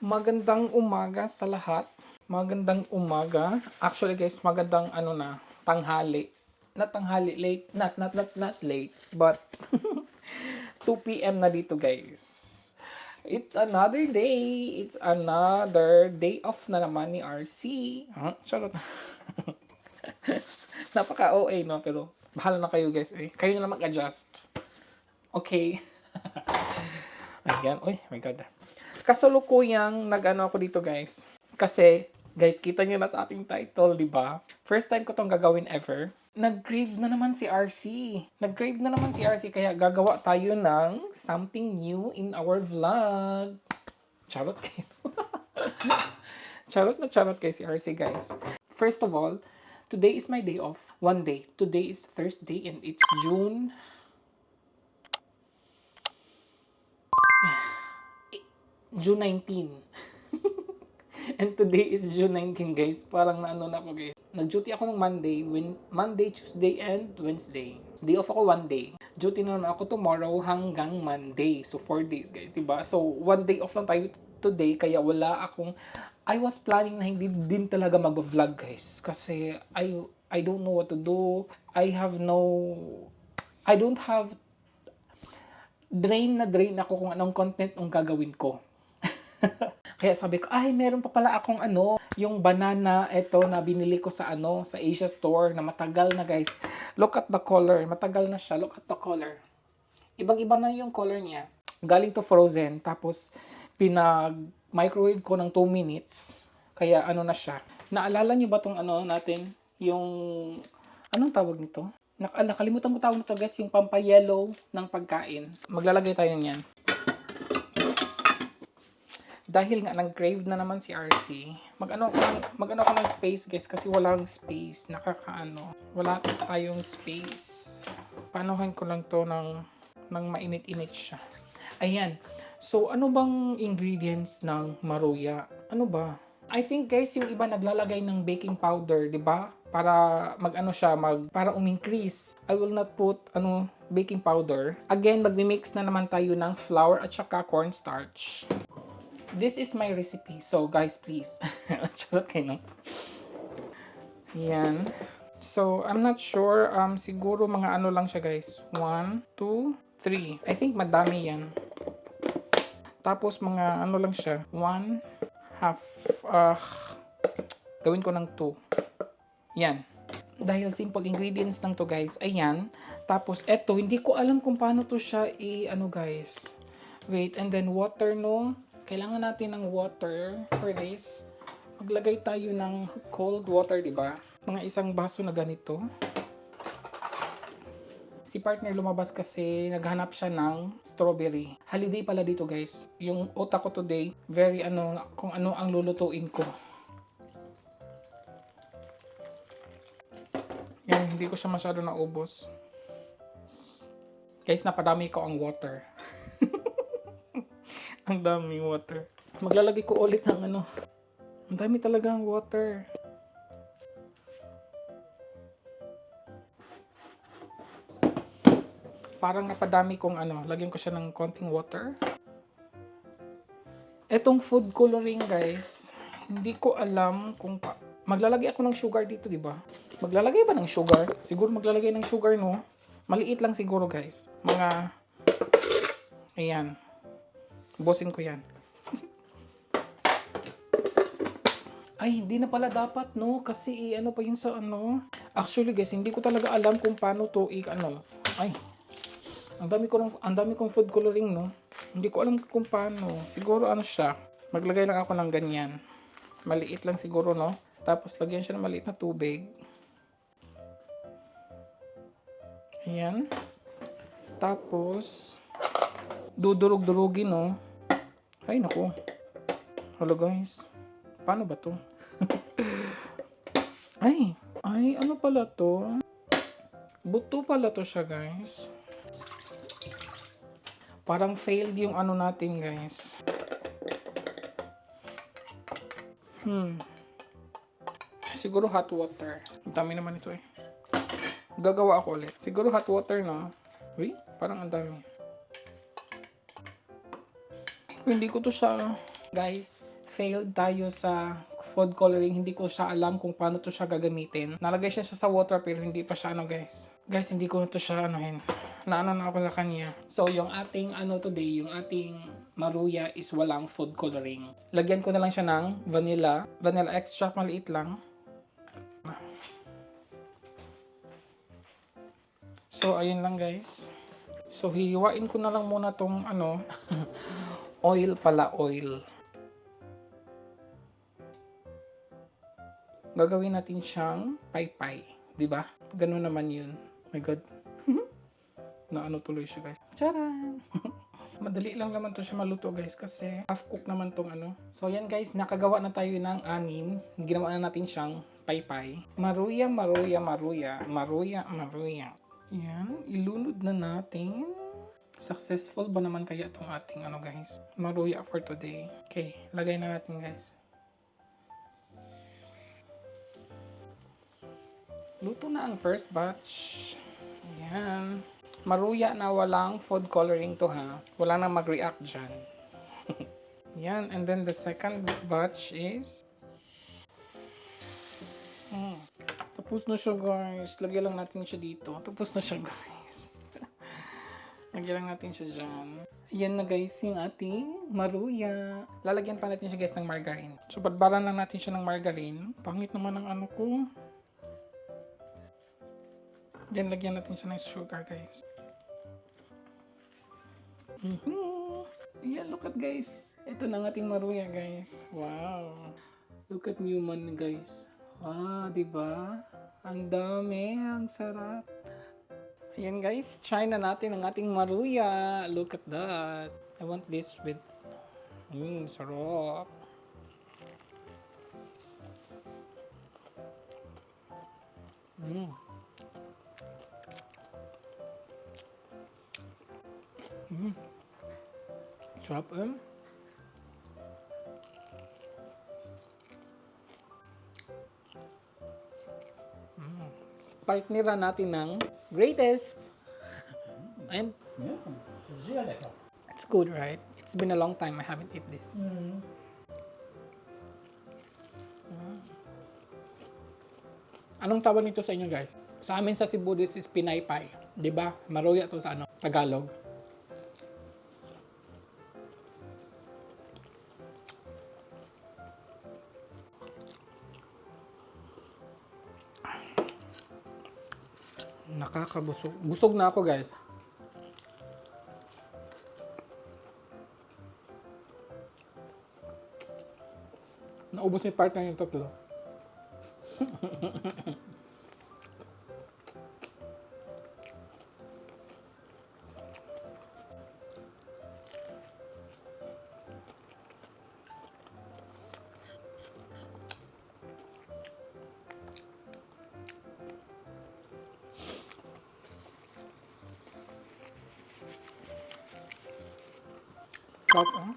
Magandang umaga sa lahat. Magandang umaga. Actually guys, magandang tanghali. Not tanghali late, not late, but 2 p.m. na dito guys. It's another day. It's another day off na naman ni RC. Charot. Napaka-OA no, pero bahala na kayo guys eh. Kayo na lang mag-adjust. Okay. Ayan. Uy, my God. Kasalukuyang nag-ano ako dito guys. Kasi, guys, kita niyo na sa ating title, di ba? First time ko tong gagawin ever. Nag-crave na naman si RC. Nag-crave na naman si RC, kaya gagawa tayo ng something new in our vlog. Charot kayo. Charot kay si RC, guys. First of all, today is my day off. One day. Today is Thursday and it's June 19. And today is June 19, guys. Parang naano na ako, guys. Nag-duty ako ng Monday, Tuesday, and Wednesday. Day off ako one day. Duty na naman ako tomorrow hanggang Monday. So, 4 days, guys. Diba? So, one day off lang tayo today. Kaya wala akong... I was planning na hindi din talaga mag-vlog, guys. Kasi I don't know what to do. I don't have... Drain ako kung anong content ang gagawin ko. Kaya sabi ko, ay, meron pa pala akong yung banana, na binili ko sa sa Asia Store, na matagal na guys. Look at the color, matagal na siya, look at the color. Ibang-iba na yung color niya. Galing to frozen, tapos pinag-microwave ko ng 2 minutes. Kaya na siya. Naalala niyo ba tong natin? Yung, anong tawag nito? Nakalimutan ko tawag nito guys, yung pampayellow ng pagkain. Maglalagay tayo niyan. Dahil nga nag-crave na naman si RC, mag-ano ako ng space guys kasi walang space, wala tayong space. Paanohin ko lang to ng mainit-init siya. Ayan. So ano bang ingredients ng maruya? Ano ba? I think guys yung iba naglalagay ng baking powder, 'di ba? Para para umingcrease. I will not put baking powder. Again, magmi-mix na naman tayo ng flour at saka cornstarch. This is my recipe. So, guys, please. Charot kayo, no? Yan. So, I'm not sure. Siguro mga lang siya, guys. 1, 2, 3. I think madami yan. Tapos, mga lang siya. 1/2. Gawin ko ng 2. Yan. Dahil simple ingredients lang to, guys. Ayan. Tapos, eto. Hindi ko alam kung paano to siya guys. Wait. And then, water, no? Kailangan natin ng water for this. Maglagay tayo ng cold water, di ba? Mga 1 baso na ganito. Si partner lumabas kasi naghanap siya ng strawberry. Holiday pala dito, guys. Yung utak ko today, very kung ano ang lulutuin ko. Yan, hindi ko siya masyado naubos. Guys, napadami ko ang water. Ang daming water. Maglalagay ko ulit ng Ang dami talaga ang water. Parang napadami kong lagyan ko siya ng konting water. Etong food coloring guys, hindi ko alam kung maglalagay ako ng sugar dito, di ba? Maglalagay ba ng sugar? Siguro maglalagay ng sugar, no? Maliit lang siguro guys. Ayan. Busin ko yan. Ay, hindi na pala dapat, no? Kasi pa yun sa Actually, guys, hindi ko talaga alam kung paano to Ay. Ang dami kong food coloring, no? Hindi ko alam kung paano. Siguro siya. Maglagay lang ako ng ganyan. Maliit lang siguro, no? Tapos lagyan siya ng maliit na tubig. Ayan. Tapos dudurog-durugin, no? Ay, naku. Hello, guys. Paano ba to? Ay, ano pala to? Buto pala to siya, guys. Parang failed yung natin, guys. Siguro hot water. Ang dami naman ito, eh. Gagawa ako ulit. Siguro hot water, no? Uy, parang ang dami. Hindi ko to siya, guys, failed tayo sa food coloring. Hindi ko siya alam kung paano to siya gagamitin. Nalagay siya sa water pero hindi pa siya ano guys. Guys, hindi ko na to siya anuhin. Naano na ako sa kanya. So, yung ating ano today, yung ating maruya is walang food coloring. Lagyan ko na lang siya ng vanilla. Vanilla extract, maliit lang. So, ayun lang guys. So, hihiwain ko na lang muna tong ano, oil pala, oil. Gagawin natin siyang paypay. Diba? Ganun naman yun. My God. Na ano tuloy siya guys. Charan! Madali lang naman to siya maluto guys kasi half cook naman tong ano. So yan guys, nakagawa na tayo ng 6. Ginawa na natin siyang paypay. Maruya, maruya, maruya. Maruya, maruya. Yan, ilunod na natin. Successful ba naman kaya itong ating ano guys? Maruya for today. Okay, lagay na natin guys. Luto na ang first batch. Ayan. Maruya na walang food coloring to ha. Wala nang mag-react dyan. Yan. And then the second batch is... Tapos na siya guys. Lagyan lang natin siya dito. Tapos na siya guys. Lagyan lang natin siya dyan. Ayan na guys yung ating maruya. Lalagyan pa natin siya guys ng margarine. So badbaran lang natin siya ng margarine. Pangit naman ang ano ko. Then lagyan natin siya ng sugar guys. Yeah, look at guys. Ito na ang ating maruya guys. Wow. Look at Newman guys. Wow, diba? Ang dami, ang sarap. Ayan guys, try na natin ang ating maruya. Look at that. I want this with... sarap. Sarap Partneran natin ng greatest. And Sehr lecker. it's good, right? It's been a long time I haven't eaten this. Anong tawag nito sa inyo guys? Sa amin sa Cebu, this is pinaypay. 'Di ba? Maruya to sa ano, Tagalog. Nakakabusog. Busog na ako guys. Naubos ni partner yung tatlo. Sarap,